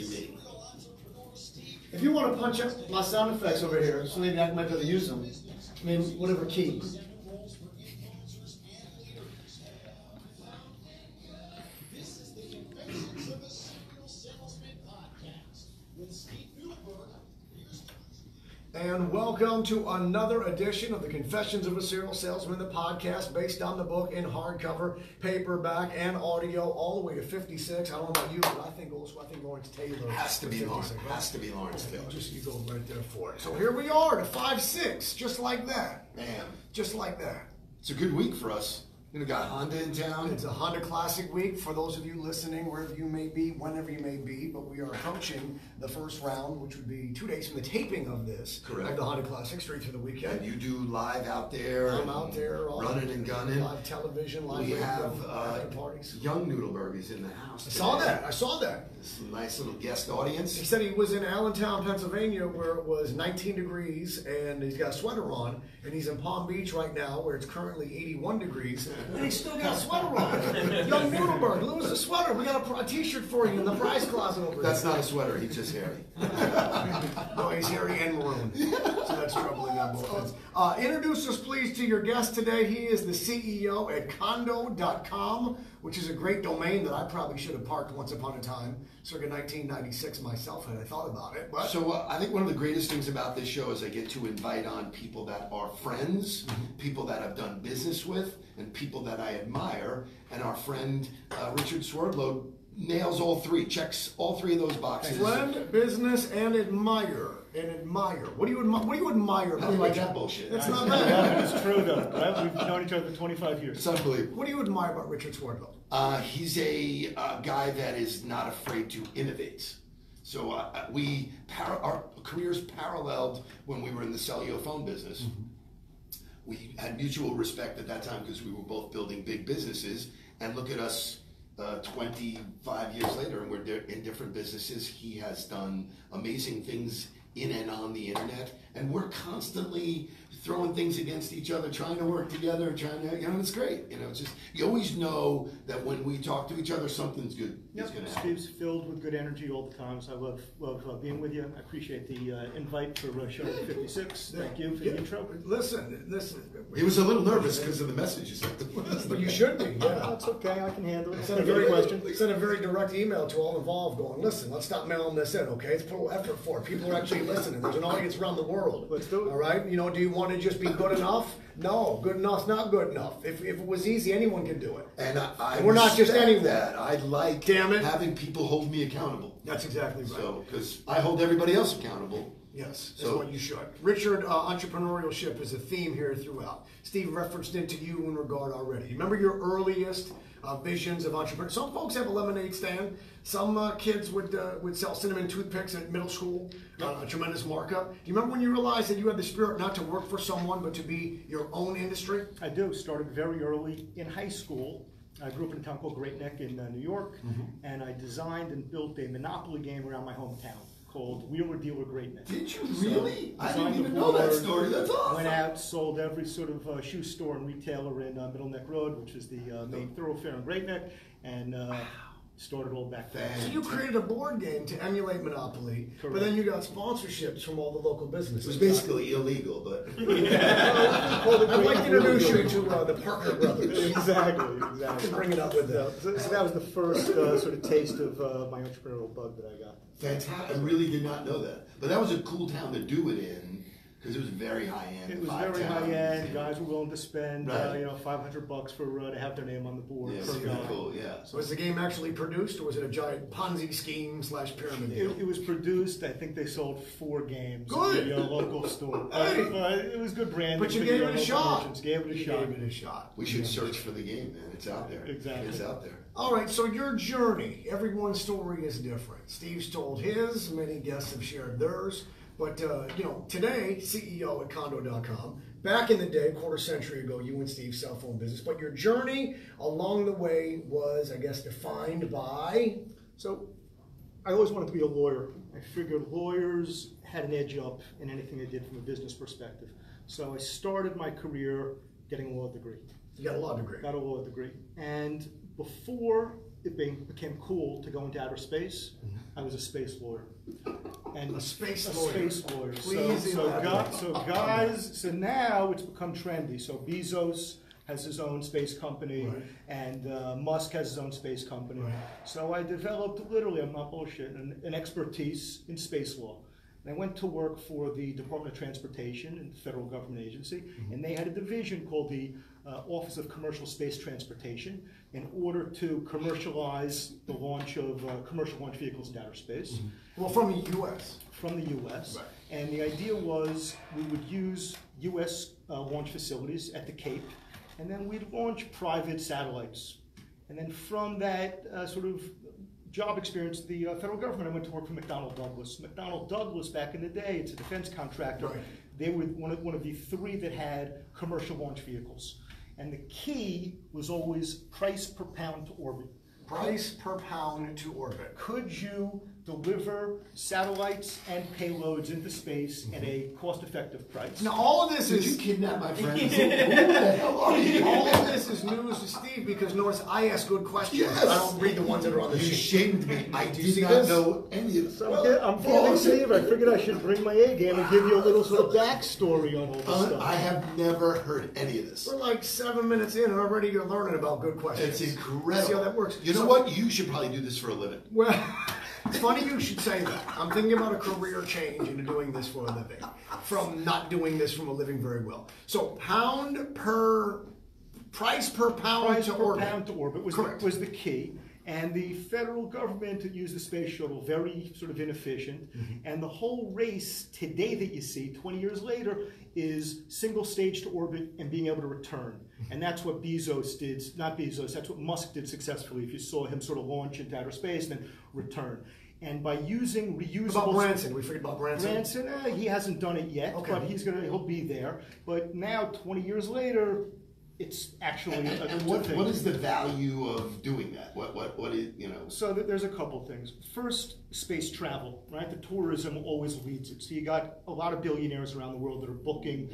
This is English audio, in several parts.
me. If you want to punch up my sound effects over here, so maybe I might be able to use them. I mean, whatever key. And welcome to another edition of the Confessions of a Serial Salesman, the podcast based on the book in hardcover, paperback, and audio, all the way to 56. I don't know about you, but I think Lawrence Taylor has to be 56, Lawrence. right? Has to be Lawrence Taylor. You go right there for it. So here we are, to 5-6, just like that. Man, just like that. It's a good week for us. We got Honda in town. It's a Honda Classic week for those of you listening, wherever you may be, whenever you may be. But we are approaching the first round, which would be 2 days from the taping of this. Correct. Of the Honda Classic, straight through the weekend. And you do live out there. I'm out there. Running and gunning. Live television, live we radio, have after parties. Young Noodleberg is in the house. I saw that. Some nice little guest audience. He said he was in Allentown, Pennsylvania, where it was 19 degrees, and he's got a sweater on. And he's in Palm Beach right now, where it's currently 81 degrees, and he's still got a sweater on. Young Noodleberg, lose the sweater. We got a t-shirt for you in the prize closet over there. That's not a sweater. He's just hairy. No, he's hairy and maroon. So that's troubling on both ends. Introduce us, please, to your guest today. He is the CEO at condo.com, which is a great domain that I probably should have parked once upon a time, circa 1996 myself, had I thought about it. But So I think one of the greatest things about this show is I get to invite on people that are friends, people that I've done business with, and people that I admire. And our friend Richard Swerdlow nails all three, checks all three of those boxes. friend, business, and admire. What do you admire? How do you like that bullshit? That's not bad. It's true, though. Right? We've known each other for 25 years. It's unbelievable. What do you admire about Richard Swerdlow? He's a guy that is not afraid to innovate. So our careers paralleled when we were in the cellular phone business. We had mutual respect at that time because we were both building big businesses. And look at us 25 years later, and we're in different businesses. He has done amazing things in and on the internet, and we're constantly throwing things against each other, trying to work together, it's great. It's just, you always know that when we talk to each other, something's good is going to happen. Steve's filled with good energy all the time, so I love being with you. I appreciate the invite for show 56. Thank you for the intro. Listen. He was a little nervous because of the messages. But you should be, yeah. It's okay, I can handle it. Sent a very direct email to all involved going, listen, let's stop mailing this in, okay? Let's put a little effort for it. People are actually listening. There's an audience around the world. Let's do it. All right? Do you want to just be good enough? No, good enough's not good enough. If it was easy, anyone can do it. And we're not just anyone. That. I like having people hold me accountable. That's exactly right. So, because I hold everybody else accountable. Yes, that's what you should. Richard, entrepreneurship is a theme here throughout. Steve referenced it to you in regard already. Remember your earliest visions of entrepreneurship? Some folks have a lemonade stand. Some kids would sell cinnamon toothpicks at middle school, a tremendous markup. Do you remember when you realized that you had the spirit not to work for someone, but to be your own industry? I do. Started very early in high school. I grew up in a town called Great Neck in New York, and I designed and built a Monopoly game around my hometown called Wheeler Dealer Great Neck. Did you really? I didn't Designed even the know that board, story. That's awesome. Went out, sold every sort of shoe store and retailer in Middle Neck Road, which is the main thoroughfare in Great Neck, and started all back then. So you created a board game to emulate Monopoly, Correct. but then you got sponsorships from all the local businesses. It was basically illegal, but I'd like to introduce you to the Parker brothers. Exactly. Bring it up with them. So that was the first sort of taste of my entrepreneurial bug that I got. fantastic. I really did not know that. But that was a cool town to do it in. Because it was very high end. It was very high end. Guys were willing to spend, right. $500 for to have their name on the board. Yeah, per super guy. cool. Yeah. So was the game actually produced, or was it a giant Ponzi scheme / pyramid deal? It was produced. I think they sold 4 games Good. at the local store. Hey. It was good branding. But you gave it a shot. Gave it a shot. We should search for the game, man. It's out there. Exactly. It's out there. All right, so your journey, everyone's story is different. Steve's told his, many guests have shared theirs. But, today, CEO at condo.com, back in the day, quarter century ago, you and Steve's cell phone business, but your journey along the way was, I guess, defined by? So, I always wanted to be a lawyer. I figured lawyers had an edge up in anything they did from a business perspective. So I started my career getting a law degree. You got a law degree. Got a law degree. And before it became cool to go into outer space, I was a space lawyer. And A space lawyer. Please so now it's become trendy. So Bezos has his own space company, Right. and Musk has his own space company. Right. So I developed, literally, I'm not bullshitting, an expertise in space law. And I went to work for the Department of Transportation, a federal government agency, and they had a division called the Office of Commercial Space Transportation in order to commercialize the launch of commercial launch vehicles into outer space. Well, from the U.S. From the U.S. Right. And the idea was we would use U.S. Launch facilities at the Cape, and then we'd launch private satellites. And then from that sort of job experience, the federal government, I went to work for McDonnell Douglas. McDonnell Douglas, back in the day, it's a defense contractor. Right. They were one of the three that had commercial launch vehicles. And the key was always price per pound to orbit. Price per pound to orbit. Could you deliver satellites and payloads into space at a cost-effective price? Now, all of this Did is... you kidnap my friend? Who the hell are you? All of this is news to Steve because notice I ask good questions. Yes. I don't read the ones that are on the You sheet. shamed me. I Do you see did not this? know any of this. So I'm feeling Steve. I figured I should bring my A game and give you a little sort of backstory on all this stuff. I have never heard any of this. We're like 7 minutes in and already you're learning about good questions. It's incredible. See how that works? You know what? You should probably do this for a living. Well, it's funny you should say that. I'm thinking about a career change into doing this for a living from not doing this from a living very well. So price per pound Price to per orbit. pound to orbit was the key. And the federal government had used the space shuttle very sort of inefficient. And the whole race today that you see, 20 years later, is single stage to orbit and being able to return. And that's what Bezos did, not Bezos, that's what Musk did successfully. If you saw him sort of launch into outer space and then return. And by using reusable... About Branson, we figured about Branson. Branson, he hasn't done it yet, Okay. but he'll be there. But now, 20 years later, it's actually a good What thing. is the value of doing that? What is, you know? So there's a couple things. First, space travel, right? The tourism always leads it. So you got a lot of billionaires around the world that are booking,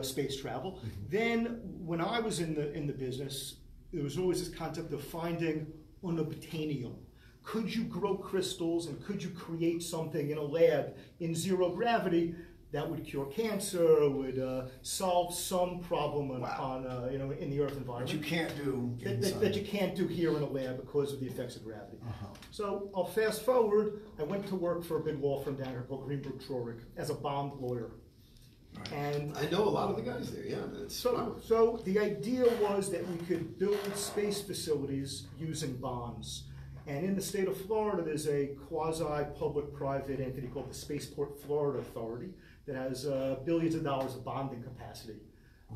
space travel. Then, when I was in the business, there was always this concept of finding unobtainium. Could you grow crystals and could you create something in a lab in zero gravity that would cure cancer, would solve some problem in the Earth environment That you can't do that you can't do here in a lab because of the effects of gravity. So I'll fast forward. I went to work for a big law firm down here called Greenberg Traurig as a bond lawyer. And I know a lot of the guys there. Yeah, so the idea was that we could build space facilities using bonds. And in the state of Florida, there's a quasi-public-private entity called the Spaceport Florida Authority that has billions of dollars of bonding capacity.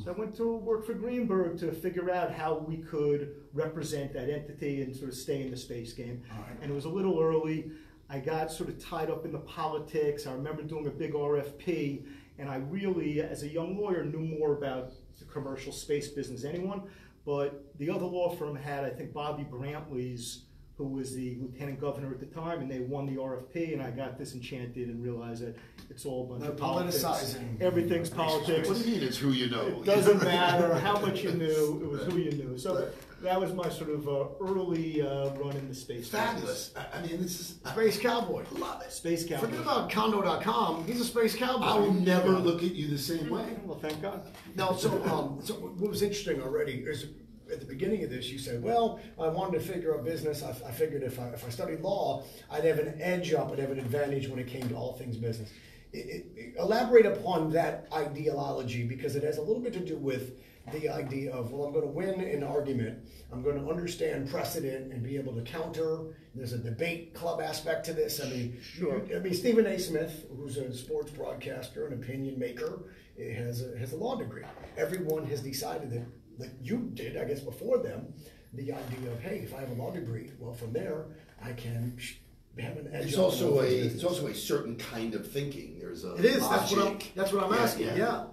So I went to work for Greenberg to figure out how we could represent that entity and sort of stay in the space game. And it was a little early. I got sort of tied up in the politics. I remember doing a big RFP, and I really, as a young lawyer, knew more about the commercial space business than anyone. But the other law firm had, I think, Bobby Brantley's, who was the lieutenant governor at the time, and they won the RFP, and I got disenchanted and realized that it's all a bunch of politics. Politicizing. Everything's politics. What do you mean it's who you know? It doesn't matter how much you knew, it was who you knew. So that was my sort of early run in the space Fabulous. I mean, this is Space cowboy. love it. Space cowboy. Forget about condo.com. He's a space cowboy. I will never look at you the same way. Well, thank God. Now, so what was interesting already is at the beginning of this, you said, well, I wanted to figure out business. I figured if I studied law, I'd have an edge up, I'd have an advantage when it came to all things business. Elaborate upon that ideology, because it has a little bit to do with the idea of, well, I'm going to win an argument, I'm going to understand precedent and be able to counter. There's a debate club aspect to this. I mean, Stephen A. Smith, who's a sports broadcaster, an opinion maker, has a law degree. Everyone has decided that, like you did, I guess, before them, the idea of, hey, if I have a law degree, well, from there, I can have an edge. It's also a certain kind of thinking. There's a It is. logic. That's what I'm asking. Yeah.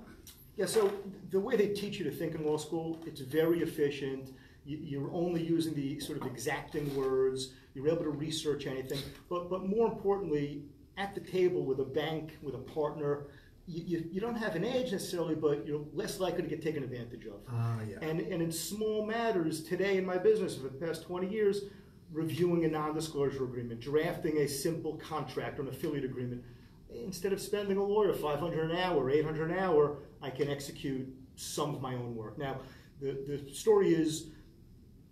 Yeah, so the way they teach you to think in law school, it's very efficient. You're only using the sort of exacting words. You're able to research anything. But more importantly, at the table with a bank, with a partner, you don't have an edge necessarily, but you're less likely to get taken advantage of. Yeah. And in small matters, today in my business, for the past 20 years, reviewing a non-disclosure agreement, drafting a simple contract or an affiliate agreement, instead of spending a lawyer $500 an hour, $800 an hour, I can execute some of my own work. Now, the story is,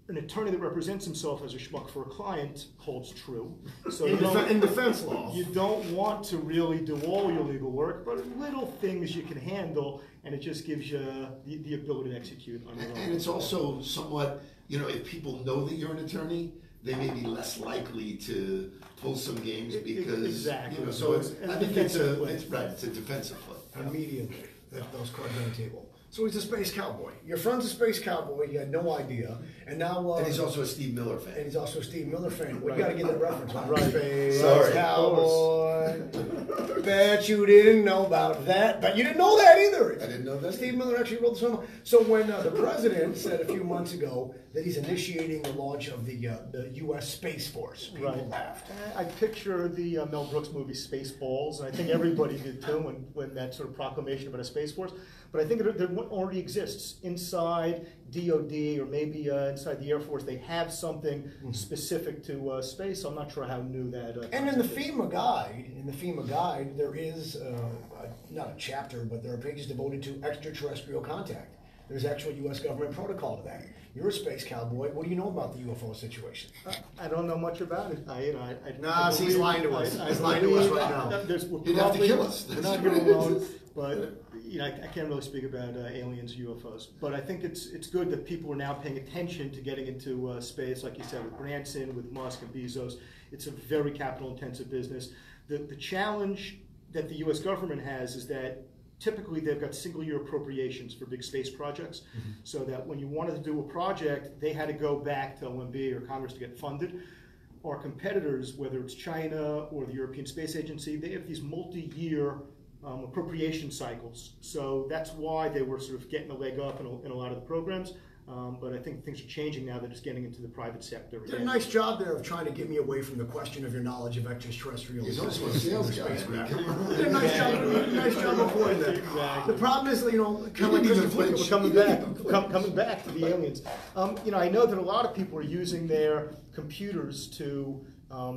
an attorney that represents himself as a schmuck for a client holds true. So in defense law, you don't want to really do all your legal work, but little things you can handle, and it just gives you the ability to execute on your own. And it's also somewhat, if people know that you're an attorney, they may be less likely to pull some games because exactly. So it's a defensive play. Immediately, those cards on the table. So he's a space cowboy. Your friend's a space cowboy. You had no idea, and now and he's also a Steve Miller fan. And he's also a Steve Miller fan. We got to get the reference. Right. Space Sorry. cowboy. Bet you didn't know about that. But you didn't know that either. I didn't know that. Steve Miller actually wrote the song. So when the president said a few months ago that he's initiating the launch of the U.S. Space Force, people laughed. I picture the Mel Brooks movie Spaceballs, and I think everybody did too when that sort of proclamation about a Space Force. But I think there already exists inside DOD or maybe inside the Air Force. They have something specific to space. I'm not sure how new that. And in the FEMA guide, there is not a chapter, but there are pages devoted to extraterrestrial contact. There's actual U.S. government protocol to that. You're a space cowboy. What do you know about the UFO situation? I don't know much about it. He's lying to us. He's lying to us right now. He'd have to kill us. We're not here alone, but I can't really speak about aliens, UFOs. But I think it's good that people are now paying attention to getting into space, like you said, with Branson, with Musk and Bezos. It's a very capital-intensive business. The challenge that the U.S. government has is that typically they've got single-year appropriations for big space projects, so that when you wanted to do a project, they had to go back to OMB or Congress to get funded. Our competitors, whether it's China or the European Space Agency, they have these multi-year appropriation cycles. So that's why they were sort of getting a leg up in a lot of the programs. But I think things are changing now that it's getting into the private sector. Did a nice job there of trying to get me away from the question of your knowledge of extraterrestrials. He's also a sales guy. Did a nice job avoiding that. Exactly. The problem is, kind of like we're coming back to the aliens. I know that a lot of people are using their computers to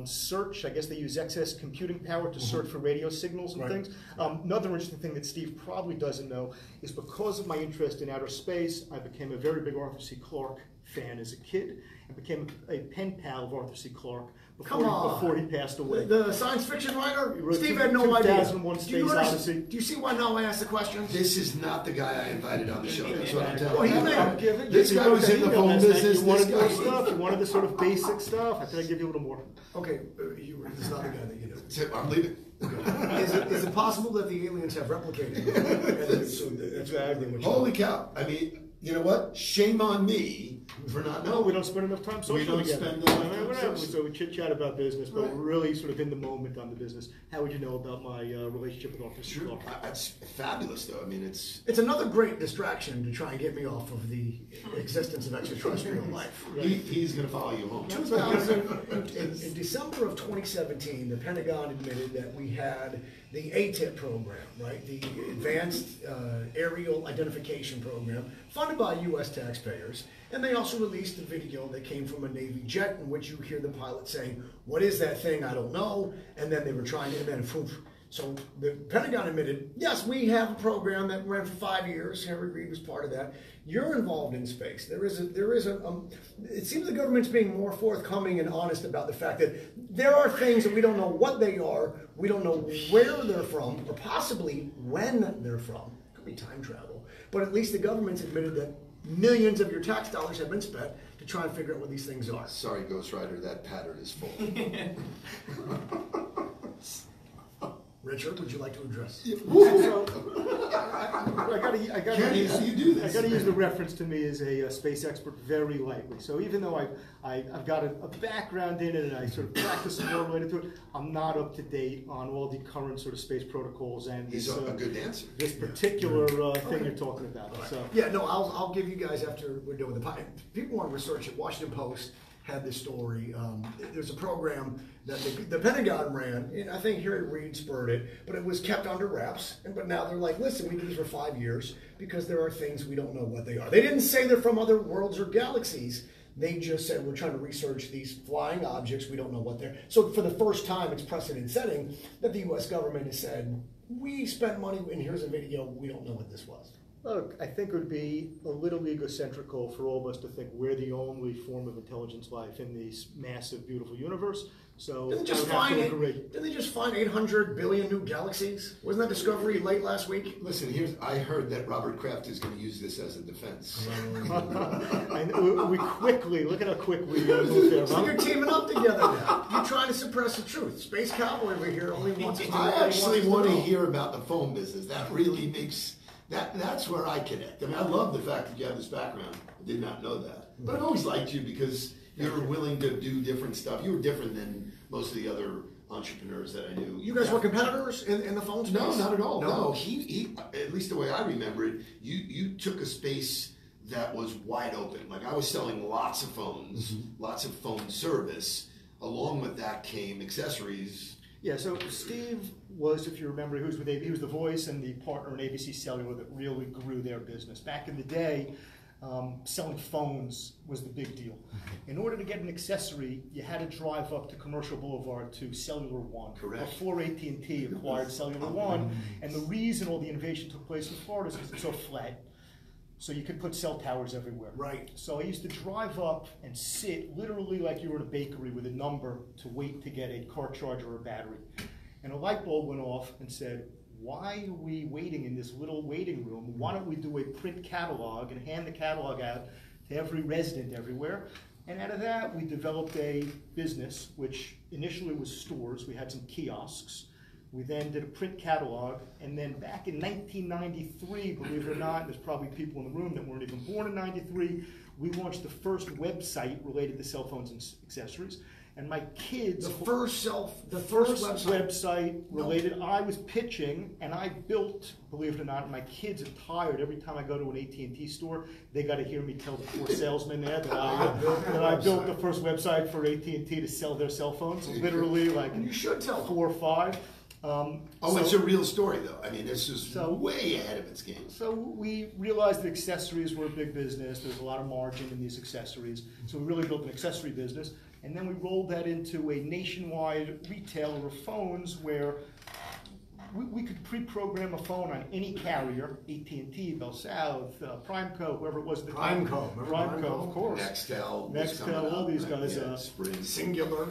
search. I guess they use excess computing power to search for radio signals and things. Another interesting thing that Steve probably doesn't know is because of my interest in outer space, I became a very big Arthur C. Clarke fan as a kid and became a pen pal of Arthur C. Clarke before he passed away. The science fiction writer? Steve had no idea. 2001 Space Odyssey. Do you see why now I asked the question? This is not the guy I invited on the show. That's what I'm Well, telling you. This guy was in the phone business. You wanted the stuff. You wanted the sort of basic stuff. I thought I'd give you a little more. Okay, this is not the guy that you know. I'm leaving. Is it possible that the aliens have replicated? So that's exactly. Holy cow! I mean, you know what? Shame on me for not knowing. No, we don't spend enough time socially We don't together. spend enough time So we chit chat about business, but we're really sort of in the moment on the business. How would you know about my relationship with Arthur C. Clarke? It's fabulous, though. I mean, it's another great distraction to try and get me off of the existence of extraterrestrial life. he's going to follow you home. In December of 2017, the Pentagon admitted that we had the ATIP program, right? The Advanced Aerial Identification Program, funded by U.S. taxpayers. And they also released a video that came from a Navy jet in which you hear the pilot saying, "What is that thing? I don't know." And then they were trying to, and then poof. So the Pentagon admitted, yes, we have a program that ran for 5 years. Harry Reid was part of that. You're involved in space. It seems the government's being more forthcoming and honest about the fact that there are things that we don't know what they are, we don't know where they're from, or possibly when they're from. It could be time travel. But at least the government's admitted that millions of your tax dollars have been spent to try and figure out what these things are. Sorry, Ghost Rider, that pattern is full. Richard, would you like to address? I gotta use the reference to me as a space expert very lightly. So even though I've got a background in it and I sort of practice some more related to it, I'm not up to date on all the current sort of space protocols and He's a good dancer. This particular thing you're talking about. So Yeah, no, I'll give you guys after we're done with the podcast. People want to research it. Washington Post had this story. There's a program that the Pentagon ran, and I think Harry Reid spurred it, but it was kept under wraps. But now they're like, listen, we did this for 5 years because there are things we don't know what they are. They didn't say they're from other worlds or galaxies. They just said, we're trying to research these flying objects. We don't know what they're. So for the first time, it's precedent setting that the U.S. government has said, we spent money, and here's a video. We don't know what this was. Look, I think it would be a little egocentrical for all of us to think we're the only form of intelligence life in this massive, beautiful universe. So Didn't they just find 800 billion new galaxies? Wasn't that discovery late last week? Listen, I heard that Robert Kraft is going to use this as a defense. And we quickly, look at how quick we moved there. So you're teaming up together now. You're trying to suppress the truth. Space Cowboy over here only wants to. I actually want to hear about the phone business. That really makes that's where I connect. I mean, I love the fact that you have this background. I did not know that, but I've always liked you because you're willing to do different stuff. You were different than most of the other entrepreneurs that I knew. You guys were competitors in the phone space? No, not at all. No, he at least the way I remember it, you took a space that was wide open. Like I was selling lots of phones, lots of phone service. Along with that came accessories. Yeah, so Steve was, if you remember, he was the voice and the partner in ABC Cellular that really grew their business. Back in the day, selling phones was the big deal. In order to get an accessory, you had to drive up to Commercial Boulevard to Cellular One. Correct. Before AT&T acquired Cellular One. And the reason all the innovation took place in Florida is because it's so flat. So you could put cell towers everywhere. Right. So I used to drive up and sit literally like you were in a bakery with a number to wait to get a car charger or a battery. And a light bulb went off and said, why are we waiting in this little waiting room? Why don't we do a print catalog and hand the catalog out to every resident everywhere? And out of that, we developed a business, which initially was stores. We had some kiosks. We then did a print catalog, and then back in 1993, believe it or not, there's probably people in the room that weren't even born in '93, we launched the first website related to cell phones and accessories. And my kids... The first website related, no. I was pitching, and I built, believe it or not, and my kids are tired. Every time I go to an AT&T store, they got to hear me tell the poor salesman there that I built the first website for AT&T to sell their cell phones, literally like you should tell 4 or 5. It's a real story, though. I mean, this is way ahead of its game. So we realized that accessories were a big business. There's a lot of margin in these accessories. So we really built an accessory business. And then we rolled that into a nationwide retailer of phones where we could pre-program a phone on any carrier, AT&T, Bell South, Primeco, whoever it was at the time. Primeco, of course. Nextel, all these guys. Sprint. Singular.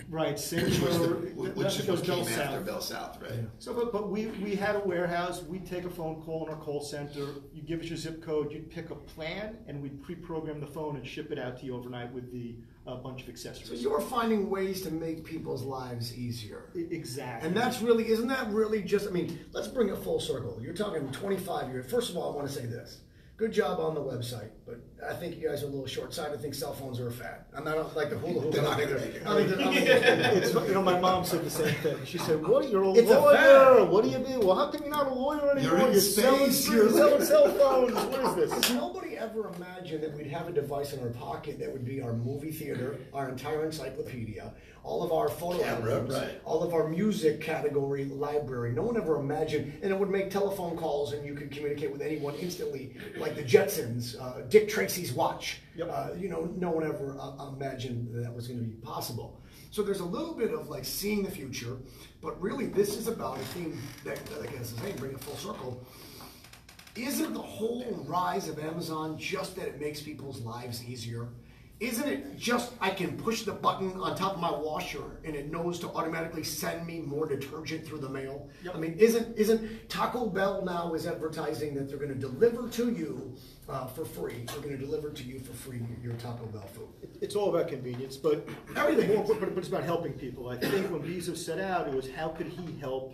Right, Singular. Which came after Bell South, right? Yeah. So, but we had a warehouse. We'd take a phone call in our call center. You give us your zip code. You'd pick a plan, and we'd pre-program the phone and ship it out to you overnight with a bunch of accessories. So you're finding ways to make people's lives easier. Exactly. And that's really, isn't that really just? I mean, let's bring it full circle. You're talking 25 years. First of all, I want to say this. Good job on the website, but I think you guys are a little short-sighted. I think cell phones are a fad. I'm not like the hula hoop. They're not going to make it. My mom said the same thing. She said, "What? You're a it's lawyer? What do you do? Well, how come you're not a lawyer anymore? You're in space. You're selling cell phones. What is this?" Nobody ever imagined that we'd have a device in our pocket that would be our movie theater, our entire encyclopedia, all of our photo albums, all of our music category library. No one ever imagined, and it would make telephone calls, and you could communicate with anyone instantly, like the Jetsons, Dick Tracy's watch. Yep. No one ever imagined that was going to be possible. So there's a little bit of like seeing the future, but really this is about a theme that, like I was saying, bring it full circle. Isn't the whole rise of Amazon just that it makes people's lives easier? Isn't it just I can push the button on top of my washer and it knows to automatically send me more detergent through the mail? Yep. I mean, isn't Taco Bell now is advertising that they're going to deliver to you for free? They're going to deliver to you for free your Taco Bell food. It's all about convenience, but everything. But it's about helping people. I think when Bezos set out, it was how could he help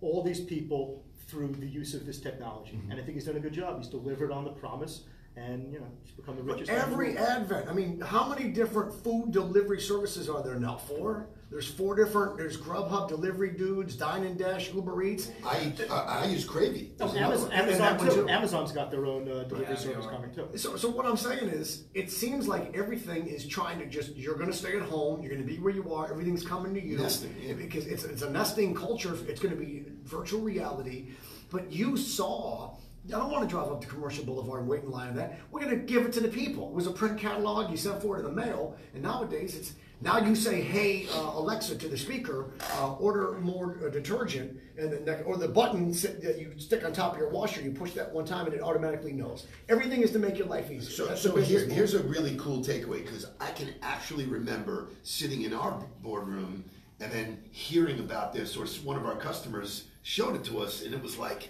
all these people through the use of this technology, and I think he's done a good job. He's delivered on the promise. And he's become the richest. But every advent, I mean, how many different food delivery services are there now? 4? There's 4 different. There's Grubhub, Delivery Dudes, Dine and Dash, Uber Eats. I use Cravy. Oh, Amazon too. Amazon's got their own delivery service coming too. So what I'm saying is, it seems like everything is trying to just, you're going to stay at home, you're going to be where you are, everything's coming to you. Nesting, yeah. Because it's a nesting culture, it's going to be virtual reality. But you saw, I don't want to drive up to Commercial Boulevard and wait in line of that. We're going to give it to the people. It was a print catalog, you sent for it in the mail, and nowadays it's, now you say, hey, Alexa, to the speaker, order more detergent, and then or the button that you stick on top of your washer, you push that one time and it automatically knows. Everything is to make your life easier. So here's a really cool takeaway, because I can actually remember sitting in our boardroom and then hearing about this, or one of our customers showed it to us, and it was like,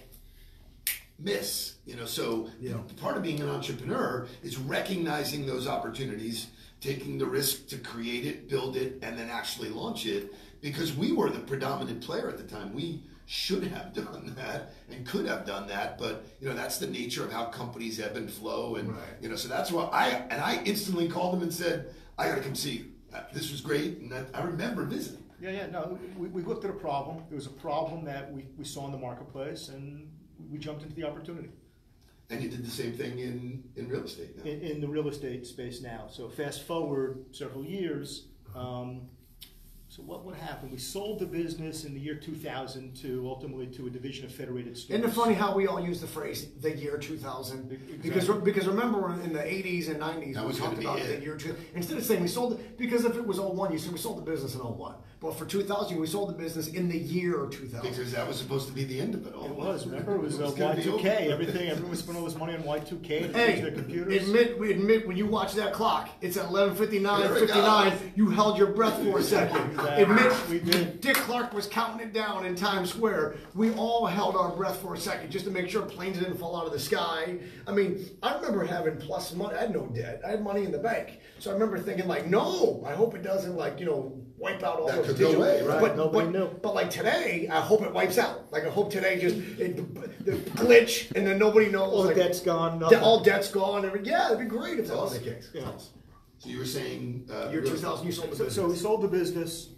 so part of being an entrepreneur is recognizing those opportunities, taking the risk to create it, build it, and then actually launch it, because we were the predominant player at the time. We should have done that and could have done that, but that's the nature of how companies ebb and flow, and so that's why I instantly called them and said, I got to come see you. This was great, and I remember visiting. No, we looked at a problem. There was a problem that we saw in the marketplace, and we jumped into the opportunity. And you did the same thing in real estate now. In the real estate space now. So fast forward several years. So what happened? We sold the business in the year 2000 ultimately to a division of Federated Stores. Isn't it funny how we all use the phrase the year 2000? Exactly. Because remember in the 80s and 90s we talked about the year 2000. Instead of saying we sold it, because if it was 01, you said we sold the business in 01. But for 2000, we sold the business in the year 2000. Because that was supposed to be the end of it all. It was. Remember, it was Y2K. Everyone spent all this money on Y2K to hey, their computers. Admit when you watch that clock, it's at 11:59. You held your breath for a second. Exactly. Admit We did. Dick Clark was counting it down in Times Square. We all held our breath for a second just to make sure planes didn't fall out of the sky. I mean, I remember having plus money. I had no debt. I had money in the bank. So I remember thinking like, no, I hope it doesn't wipe out all those digital. Away, right? But nobody knew. But like today, I hope it wipes out. Like I hope today the glitch and then nobody knows. All the debt's gone. Nothing. All debt's gone. Yeah, it'd be great if that was the case. Yeah. So you were saying year 2000, you sold the business. So we sold the business.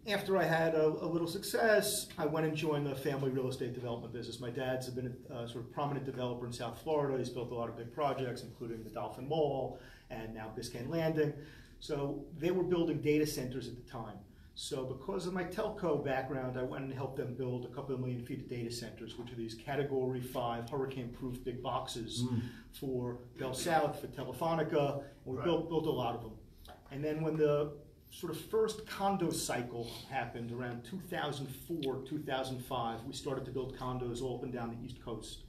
After I had a little success, I went and joined the family real estate development business. My dad's been a sort of prominent developer in South Florida. He's built a lot of big projects, including the Dolphin Mall and now Biscayne Landing. So they were building data centers at the time. So because of my telco background, I went and helped them build a couple of million feet of data centers, which are these Category 5 hurricane-proof big boxes for Bell South, for Telefonica. We built a lot of them. And then when the sort of first condo cycle happened around 2004, 2005, we started to build condos all up and down the East Coast.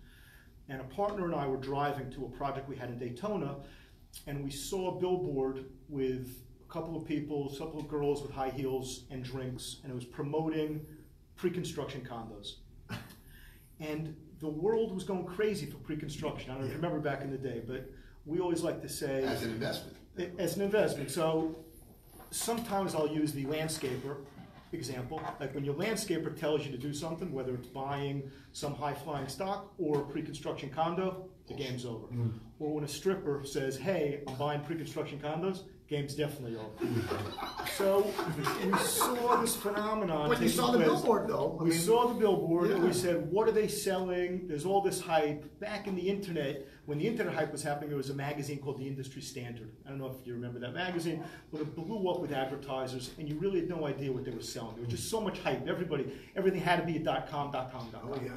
And a partner and I were driving to a project we had in Daytona, and we saw a billboard with a couple of people, a couple of girls with high heels and drinks, and it was promoting pre-construction condos. And the world was going crazy for pre-construction. I don't know if you remember back in the day, but we always like to say... As an investment. As an investment. So sometimes I'll use the landscaper example. Like when your landscaper tells you to do something, whether it's buying some high-flying stock or a pre-construction condo, the game's over. Or when a stripper says, hey, I'm buying pre-construction condos, game's definitely over. So we saw this phenomenon. But you saw the billboard, though. We saw the billboard, and we said, what are they selling? There's all this hype. Back in the internet, when the internet hype was happening, there was a magazine called The Industry Standard. I don't know if you remember that magazine, but it blew up with advertisers, and you really had no idea what they were selling. There was just so much hype. Everything had to be a .com. Oh, yeah.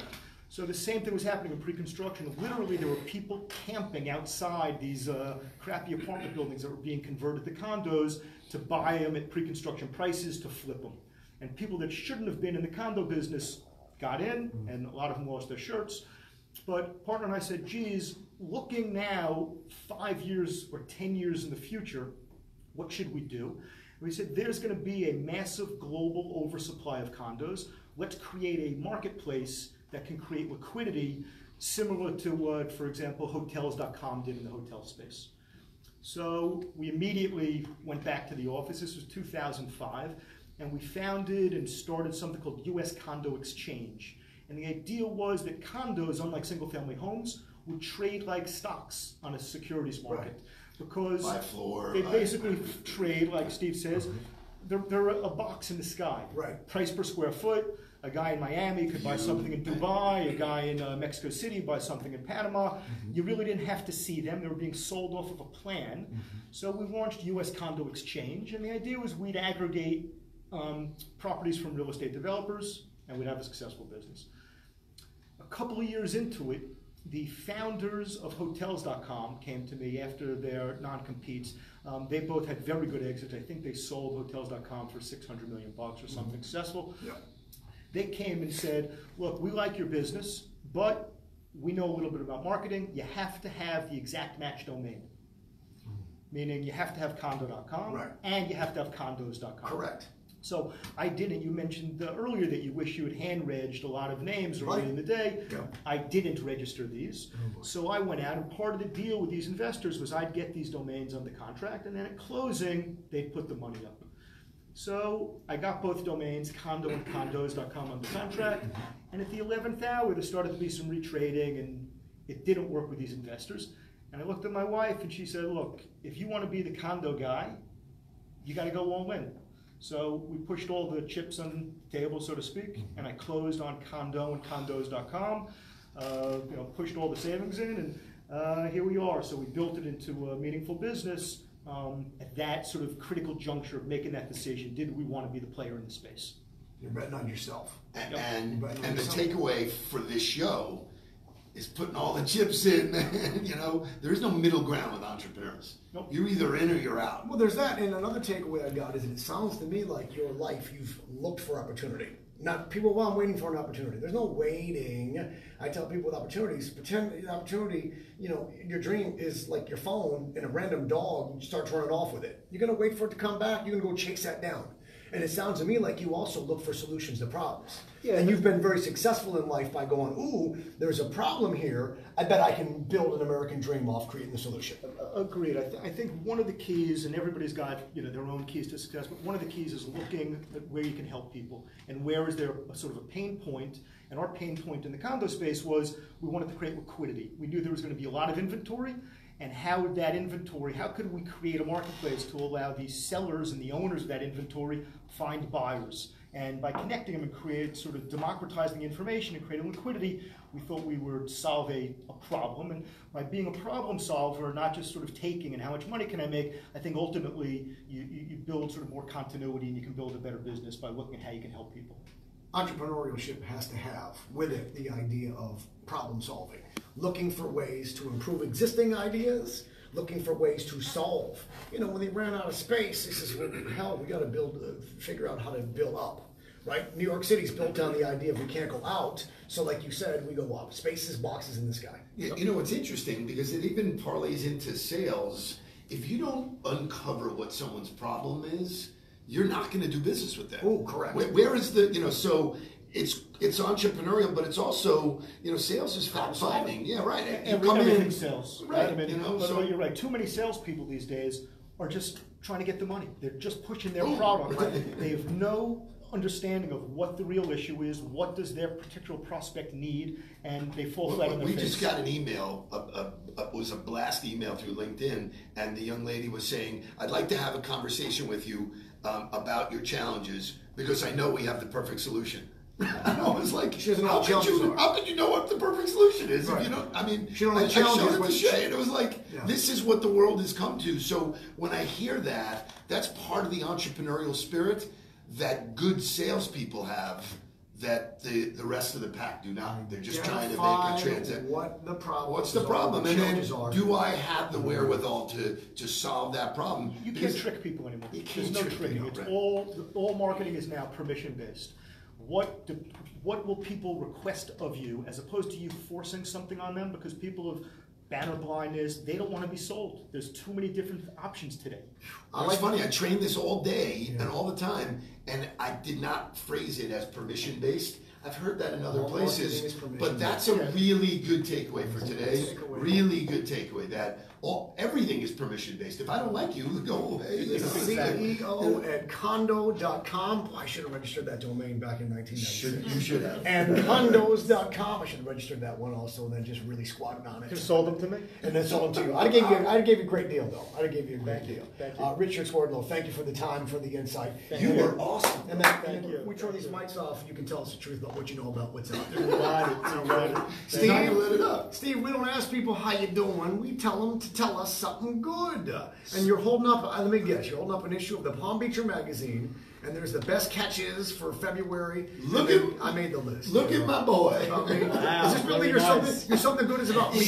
So the same thing was happening in pre-construction. Literally, there were people camping outside these crappy apartment buildings that were being converted to condos to buy them at pre-construction prices to flip them. And people that shouldn't have been in the condo business got in, and a lot of them lost their shirts. But partner and I said, geez, looking now 5 years or 10 years in the future, what should we do? And we said, there's going to be a massive global oversupply of condos. Let's create a marketplace that can create liquidity similar to what, for example, Hotels.com did in the hotel space. So we immediately went back to the office. This was 2005, and we founded and started something called US Condo Exchange. And the idea was that condos, unlike single-family homes, would trade like stocks on a securities market. Because by floor, they basically trade, like Steve says, they're a box in the sky. Right. Price per square foot. A guy in Miami could buy something in Dubai. A guy in Mexico City buy something in Panama. You really didn't have to see them. They were being sold off of a plan. So we launched U.S. Condo Exchange, and the idea was we'd aggregate properties from real estate developers, and we'd have a successful business. A couple of years into it, the founders of Hotels.com came to me after their non-competes. They both had very good exits. I think they sold Hotels.com for $600 million or something successful. Yeah. They came and said, look, we like your business, but we know a little bit about marketing. You have to have the exact match domain. Meaning you have to have condo.com, right, and you have to have condos.com. Correct. So I didn't. You mentioned earlier that you wish you had hand-regged a lot of names early in the day. Yeah. I didn't register these. So I went out, and part of the deal with these investors was I'd get these domains under contract, and then at closing, they'd put the money up. So I got both domains, condo and condos.com, under contract, and at the 11th hour, there started to be some retrading, and it didn't work with these investors. And I looked at my wife, and she said, look, if you want to be the condo guy, you got to go all in. So we pushed all the chips on the table, so to speak, and I closed on condo and condos.com, pushed all the savings in, and here we are. So we built it into a meaningful business at that sort of critical juncture of making that decision. Did we want to be the player in the space? You're betting on yourself. And the takeaway for this show is putting all the chips in. There's no middle ground with entrepreneurs. Nope. You're either in or you're out. Well, there's that, and another takeaway I got is it sounds to me like your life, you've looked for opportunity. Not people, well, I'm waiting for an opportunity. There's no waiting. I tell people with opportunities, pretend the opportunity, your dream is like your phone and a random dog starts running off with it. You're going to wait for it to come back. You're going to go chase that down. And it sounds to me like you also look for solutions to problems. Yeah, and you've been very successful in life by going, ooh, there's a problem here. I bet I can build an American dream off creating the solution. Agreed. I think one of the keys, and everybody's got their own keys to success, but one of the keys is looking at where you can help people and where is there a sort of a pain point. And our pain point in the condo space was we wanted to create liquidity. We knew there was going to be a lot of inventory. And how would that inventory, how could we create a marketplace to allow these sellers and the owners of that inventory find buyers? And by connecting them and create sort of democratizing information and creating liquidity, we thought we would solve a problem. And by being a problem solver, not just sort of taking and how much money can I make, I think ultimately you build sort of more continuity and you can build a better business by looking at how you can help people. Entrepreneurship has to have with it the idea of problem solving, looking for ways to improve existing ideas, looking for ways to solve. When they ran out of space, he says, well, hell, we got to figure out how to build up, right? New York City's built on the idea of we can't go out, so like you said, we go up. Spaces, boxes in the sky. Yeah, it's interesting because it even parlays into sales. If you don't uncover what someone's problem is, you're not going to do business with them. Oh, correct. Where is the, so it's entrepreneurial, but it's also, sales is fact finding. Yeah, right. Everything sales. Right. But you're right. Too many salespeople these days are just trying to get the money. They're just pushing their product. Right. They have no understanding of what the real issue is, what does their particular prospect need, and they fall flat on their face. We just got an email, it was a blast email through LinkedIn, and the young lady was saying, I'd like to have a conversation with you about your challenges because I know we have the perfect solution. I was like, she doesn't know how could you know what the perfect solution is? Right. If you don't, she don't know I the challenges. showed it to Shay, and it was like, this is what the world has come to. So when I hear that, that's part of the entrepreneurial spirit that good salespeople have that the rest of the pack do not. They're just trying to make a transaction. What's the problem? And then, do I have the wherewithal to solve that problem? You can't trick people anymore. There's no tricking. It's all marketing is now permission based. What will people request of you as opposed to you forcing something on them because people have banner blindness, they don't want to be sold. There's too many different options today. It's funny, I trained this all day and all the time, and I did not phrase it as permission-based. I've heard that in other All marketing places, is permission. but that's a really good takeaway for today. takeaway. Really good takeaway that everything is permission based. If I don't like you, go away. You know? CEO at condo.com. Boy, I should have registered that domain back in 1996. You should have. And condos.com. I should have registered that one also, and then just really squatted on it. You sold them to me? And then sold them to you. I'd have gave you a great deal, though. I'd have gave you a great deal. Thank you. Richard Swerdlow, thank you for the time, for the insight. You were awesome. And then Thank you. we turn these mics off, you can tell us the truth about what you know about what's out there. Steve, lit it up. Steve, we don't ask people how you doing. We tell them to tell us something good. And you're holding up, let me guess, you're holding up an issue of the Palm Beacher magazine, and there's the best catches for February. I made the list. Look at my boy. About me. Wow, Is this really very your nice. something good is about me?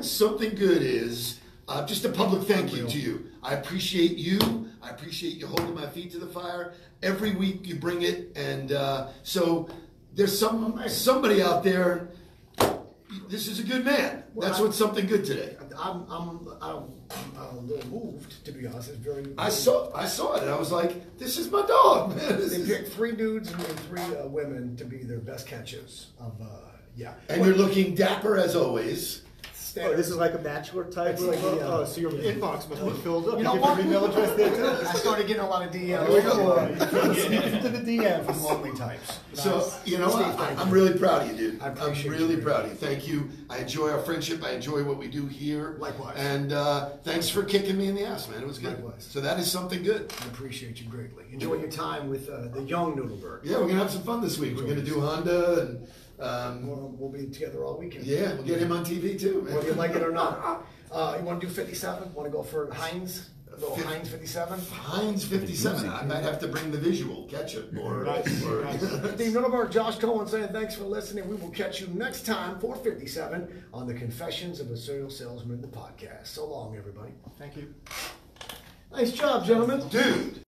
Something good is just a public thank you to you. I appreciate you. I appreciate you holding my feet to the fire. Every week you bring it, and so there's somebody out there. This is a good man. That's what's something good today. I'm a little moved, to be honest. It's very. I saw it, and I was like, "This is my dog, man." They picked 3 dudes and 3 women to be their best catches of And you're looking dapper as always. Oh, this is like a bachelor type? It's like, Oh, so your inbox must be filled up. You know give what? your email address there too? I started getting a lot of DMs. There we go. Sneak into the DM. From lonely types. So, you know, Steve, thank I'm you. really proud of you, dude. I appreciate I'm really you. proud of you. Thank you. I enjoy our friendship. I enjoy what we do here. Likewise. And thanks for kicking me in the ass, man. It was good. Likewise. So that is something good. I appreciate you greatly. Enjoy your time with the young Noodleberg. Yeah, we're going to have some fun this week. We're going to do Honda and... We'll be together all weekend. yeah, we'll get him on TV too, man. Whether you like it or not. You want to do 57? Want to go for Heinz? Little Heinz 57? Heinz 57. I might have to bring the visual ketchup or... Steve Noodleberg, Josh Cohen saying thanks for listening. We will catch you next time for 57 on the Confessions of a Serial Salesman, the podcast. So long, everybody. Thank you. Nice job, gentlemen. Dude.